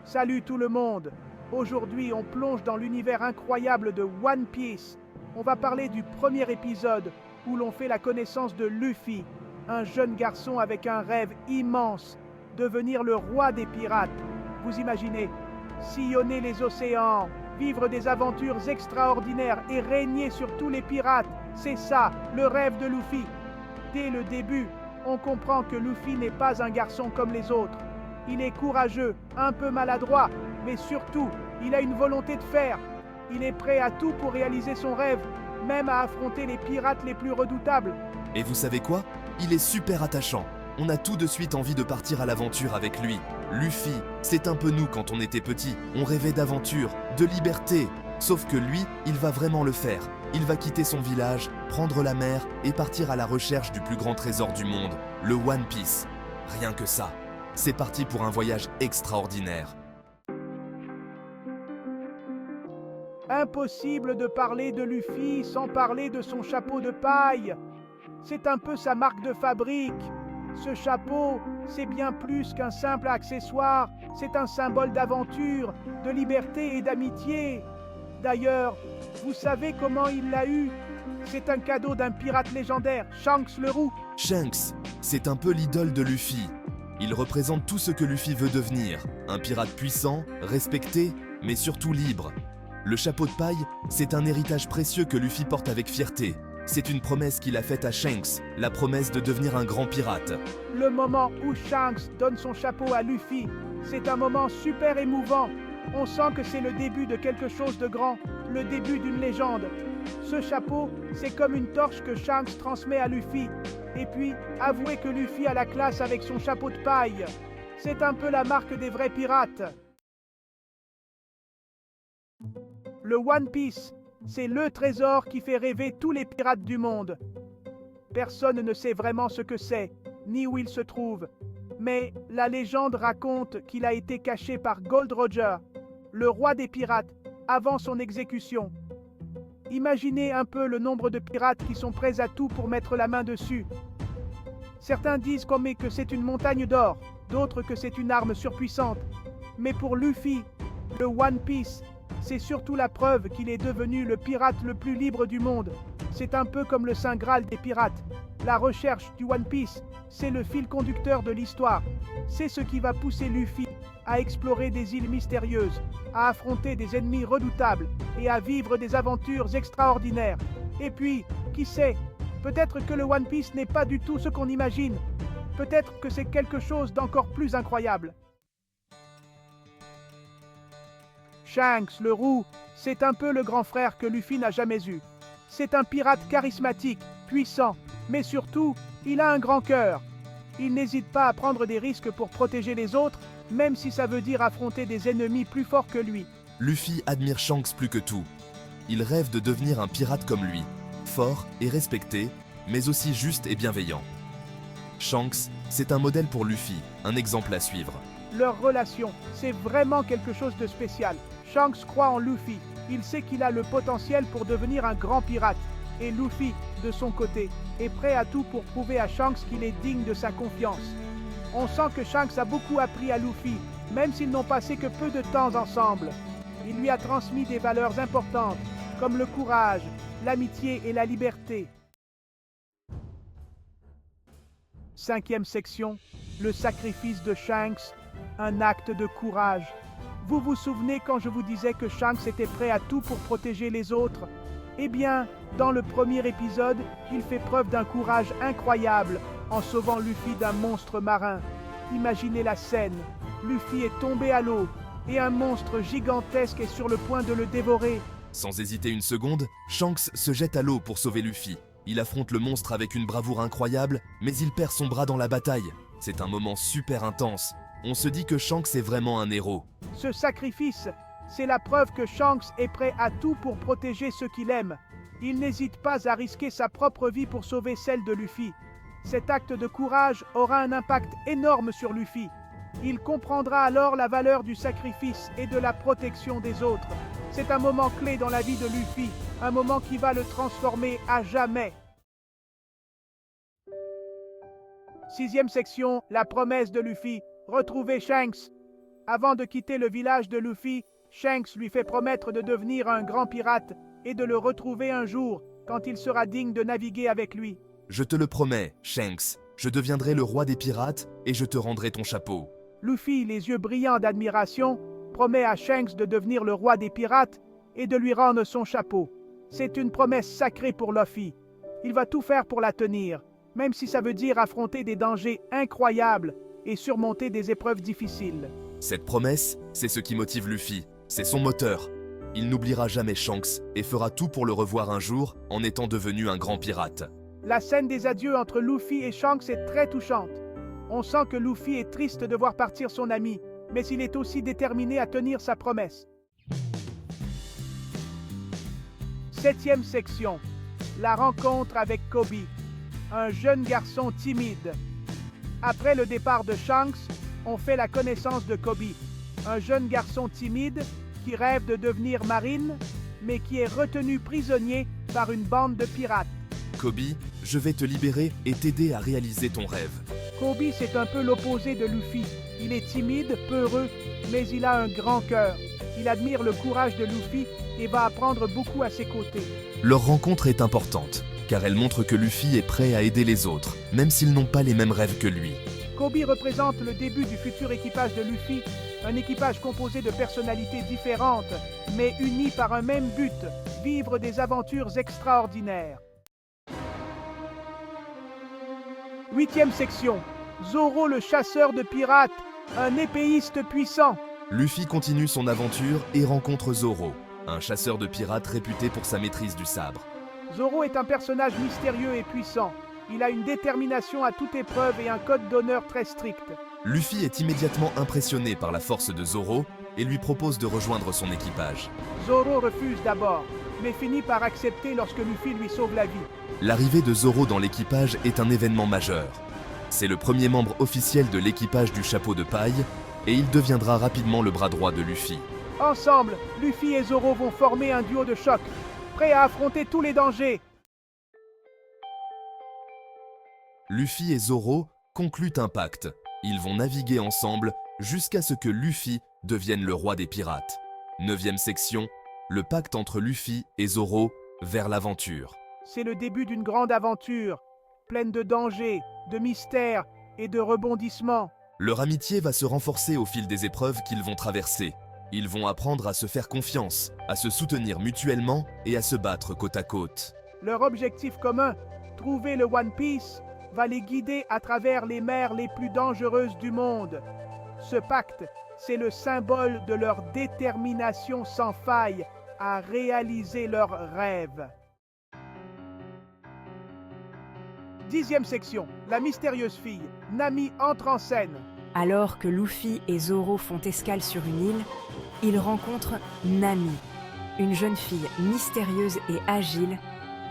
Salut tout le monde! Aujourd'hui, on plonge dans l'univers incroyable de One Piece. On va parler du premier épisode où l'on fait la connaissance de Luffy, un jeune garçon avec un rêve immense, devenir le roi des pirates. Vous imaginez, sillonner les océans, vivre des aventures extraordinaires et régner sur tous les pirates, c'est ça, le rêve de Luffy. Dès le début, on comprend que Luffy n'est pas un garçon comme les autres. Il est courageux, un peu maladroit, mais surtout, il a une volonté de fer. Il est prêt à tout pour réaliser son rêve, même à affronter les pirates les plus redoutables. Et vous savez quoi? Il est super attachant. On a tout de suite envie de partir à l'aventure avec lui. Luffy, c'est un peu nous quand on était petit. On rêvait d'aventure, de liberté. Sauf que lui, il va vraiment le faire. Il va quitter son village, prendre la mer et partir à la recherche du plus grand trésor du monde, le One Piece. Rien que ça. C'est parti pour un voyage extraordinaire. Impossible de parler de Luffy sans parler de son chapeau de paille. C'est un peu sa marque de fabrique. Ce chapeau, c'est bien plus qu'un simple accessoire. C'est un symbole d'aventure, de liberté et d'amitié. D'ailleurs, vous savez comment il l'a eu? C'est un cadeau d'un pirate légendaire, Shanks le Roux. Shanks, c'est un peu l'idole de Luffy. Il représente tout ce que Luffy veut devenir. Un pirate puissant, respecté, mais surtout libre. Le chapeau de paille, c'est un héritage précieux que Luffy porte avec fierté. C'est une promesse qu'il a faite à Shanks, la promesse de devenir un grand pirate. Le moment où Shanks donne son chapeau à Luffy, c'est un moment super émouvant. On sent que c'est le début de quelque chose de grand, le début d'une légende. Ce chapeau, c'est comme une torche que Shanks transmet à Luffy. Et puis, avouez que Luffy a la classe avec son chapeau de paille. C'est un peu la marque des vrais pirates. Le One Piece, c'est le trésor qui fait rêver tous les pirates du monde. Personne ne sait vraiment ce que c'est, ni où il se trouve. Mais la légende raconte qu'il a été caché par Gold Roger, le roi des pirates, avant son exécution. Imaginez un peu le nombre de pirates qui sont prêts à tout pour mettre la main dessus. Certains disent que c'est une montagne d'or, d'autres que c'est une arme surpuissante. Mais pour Luffy, le One Piece, c'est surtout la preuve qu'il est devenu le pirate le plus libre du monde. C'est un peu comme le Saint Graal des pirates. La recherche du One Piece, c'est le fil conducteur de l'histoire. C'est ce qui va pousser Luffy à explorer des îles mystérieuses, à affronter des ennemis redoutables et à vivre des aventures extraordinaires. Et puis, qui sait, peut-être que le One Piece n'est pas du tout ce qu'on imagine. Peut-être que c'est quelque chose d'encore plus incroyable. Shanks le Roux, c'est un peu le grand frère que Luffy n'a jamais eu. C'est un pirate charismatique, puissant, mais surtout, il a un grand cœur. Il n'hésite pas à prendre des risques pour protéger les autres, même si ça veut dire affronter des ennemis plus forts que lui. Luffy admire Shanks plus que tout. Il rêve de devenir un pirate comme lui, fort et respecté, mais aussi juste et bienveillant. Shanks, c'est un modèle pour Luffy, un exemple à suivre. Leur relation, c'est vraiment quelque chose de spécial. Shanks croit en Luffy. Il sait qu'il a le potentiel pour devenir un grand pirate. Et Luffy, de son côté, est prêt à tout pour prouver à Shanks qu'il est digne de sa confiance. On sent que Shanks a beaucoup appris à Luffy, même s'ils n'ont passé que peu de temps ensemble. Il lui a transmis des valeurs importantes, comme le courage, l'amitié et la liberté. 5e section, le sacrifice de Shanks, un acte de courage. Vous vous souvenez quand je vous disais que Shanks était prêt à tout pour protéger les autres? Eh bien, dans le premier épisode, il fait preuve d'un courage incroyable en sauvant Luffy d'un monstre marin. Imaginez la scène. Luffy est tombé à l'eau et un monstre gigantesque est sur le point de le dévorer. Sans hésiter une seconde, Shanks se jette à l'eau pour sauver Luffy. Il affronte le monstre avec une bravoure incroyable, mais il perd son bras dans la bataille. C'est un moment super intense. On se dit que Shanks est vraiment un héros. Ce sacrifice, c'est la preuve que Shanks est prêt à tout pour protéger ceux qu'il aime. Il n'hésite pas à risquer sa propre vie pour sauver celle de Luffy. Cet acte de courage aura un impact énorme sur Luffy. Il comprendra alors la valeur du sacrifice et de la protection des autres. C'est un moment clé dans la vie de Luffy, un moment qui va le transformer à jamais. 6e section, la promesse de Luffy, retrouver Shanks. Avant de quitter le village de Luffy, Shanks lui fait promettre de devenir un grand pirate et de le retrouver un jour quand il sera digne de naviguer avec lui. Je te le promets, Shanks, je deviendrai le roi des pirates et je te rendrai ton chapeau. Luffy, les yeux brillants d'admiration, promet à Shanks de devenir le roi des pirates et de lui rendre son chapeau. C'est une promesse sacrée pour Luffy. Il va tout faire pour la tenir, même si ça veut dire affronter des dangers incroyables et surmonter des épreuves difficiles. Cette promesse, c'est ce qui motive Luffy, c'est son moteur. Il n'oubliera jamais Shanks et fera tout pour le revoir un jour en étant devenu un grand pirate. La scène des adieux entre Luffy et Shanks est très touchante. On sent que Luffy est triste de voir partir son ami, mais il est aussi déterminé à tenir sa promesse. 7e section. La rencontre avec Koby, un jeune garçon timide. Après le départ de Shanks, on fait la connaissance de Koby, un jeune garçon timide qui rêve de devenir marine, mais qui est retenu prisonnier par une bande de pirates. Koby, je vais te libérer et t'aider à réaliser ton rêve. Koby, c'est un peu l'opposé de Luffy. Il est timide, peureux, mais il a un grand cœur. Il admire le courage de Luffy et va apprendre beaucoup à ses côtés. Leur rencontre est importante, car elle montre que Luffy est prêt à aider les autres, même s'ils n'ont pas les mêmes rêves que lui. Koby représente le début du futur équipage de Luffy, un équipage composé de personnalités différentes, mais unies par un même but, vivre des aventures extraordinaires. 8e section. Zoro le chasseur de pirates, un épéiste puissant. Luffy continue son aventure et rencontre Zoro, un chasseur de pirates réputé pour sa maîtrise du sabre. Zoro est un personnage mystérieux et puissant. Il a une détermination à toute épreuve et un code d'honneur très strict. Luffy est immédiatement impressionné par la force de Zoro et lui propose de rejoindre son équipage. Zoro refuse d'abord, mais finit par accepter lorsque Luffy lui sauve la vie. L'arrivée de Zoro dans l'équipage est un événement majeur. C'est le premier membre officiel de l'équipage du chapeau de paille et il deviendra rapidement le bras droit de Luffy. Ensemble, Luffy et Zoro vont former un duo de choc, prêt à affronter tous les dangers. Luffy et Zoro concluent un pacte. Ils vont naviguer ensemble jusqu'à ce que Luffy devienne le roi des pirates. 9e section, le pacte entre Luffy et Zoro vers l'aventure. C'est le début d'une grande aventure, pleine de dangers, de mystères et de rebondissements. Leur amitié va se renforcer au fil des épreuves qu'ils vont traverser. Ils vont apprendre à se faire confiance, à se soutenir mutuellement et à se battre côte à côte. Leur objectif commun, trouver le One Piece, va les guider à travers les mers les plus dangereuses du monde. Ce pacte, c'est le symbole de leur détermination sans faille à réaliser leurs rêves. 10e section, la mystérieuse fille, Nami entre en scène. Alors que Luffy et Zoro font escale sur une île, ils rencontrent Nami, une jeune fille mystérieuse et agile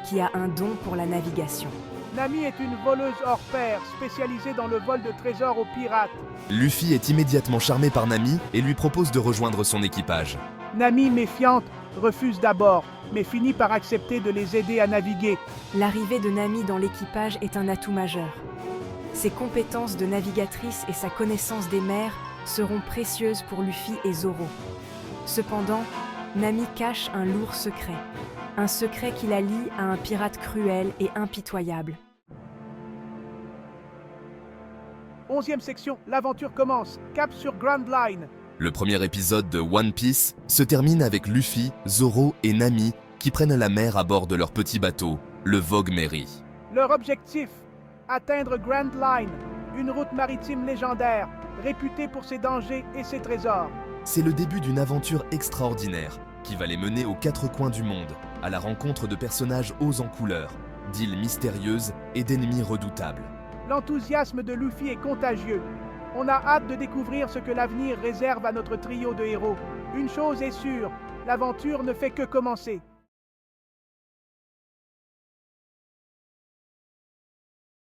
qui a un don pour la navigation. Nami est une voleuse hors pair, spécialisée dans le vol de trésors aux pirates. Luffy est immédiatement charmé par Nami et lui propose de rejoindre son équipage. Nami, méfiante, refuse d'abord, mais finit par accepter de les aider à naviguer. L'arrivée de Nami dans l'équipage est un atout majeur. Ses compétences de navigatrice et sa connaissance des mers seront précieuses pour Luffy et Zoro. Cependant, Nami cache un lourd secret. Un secret qui la lie à un pirate cruel et impitoyable. 11e section, l'aventure commence, cap sur Grand Line. Le premier épisode de One Piece se termine avec Luffy, Zoro et Nami qui prennent la mer à bord de leur petit bateau, le Vogue Mary. Leur objectif, atteindre Grand Line, une route maritime légendaire, réputée pour ses dangers et ses trésors. C'est le début d'une aventure extraordinaire qui va les mener aux quatre coins du monde, à la rencontre de personnages hauts en couleur, d'îles mystérieuses et d'ennemis redoutables. L'enthousiasme de Luffy est contagieux. On a hâte de découvrir ce que l'avenir réserve à notre trio de héros. Une chose est sûre, l'aventure ne fait que commencer.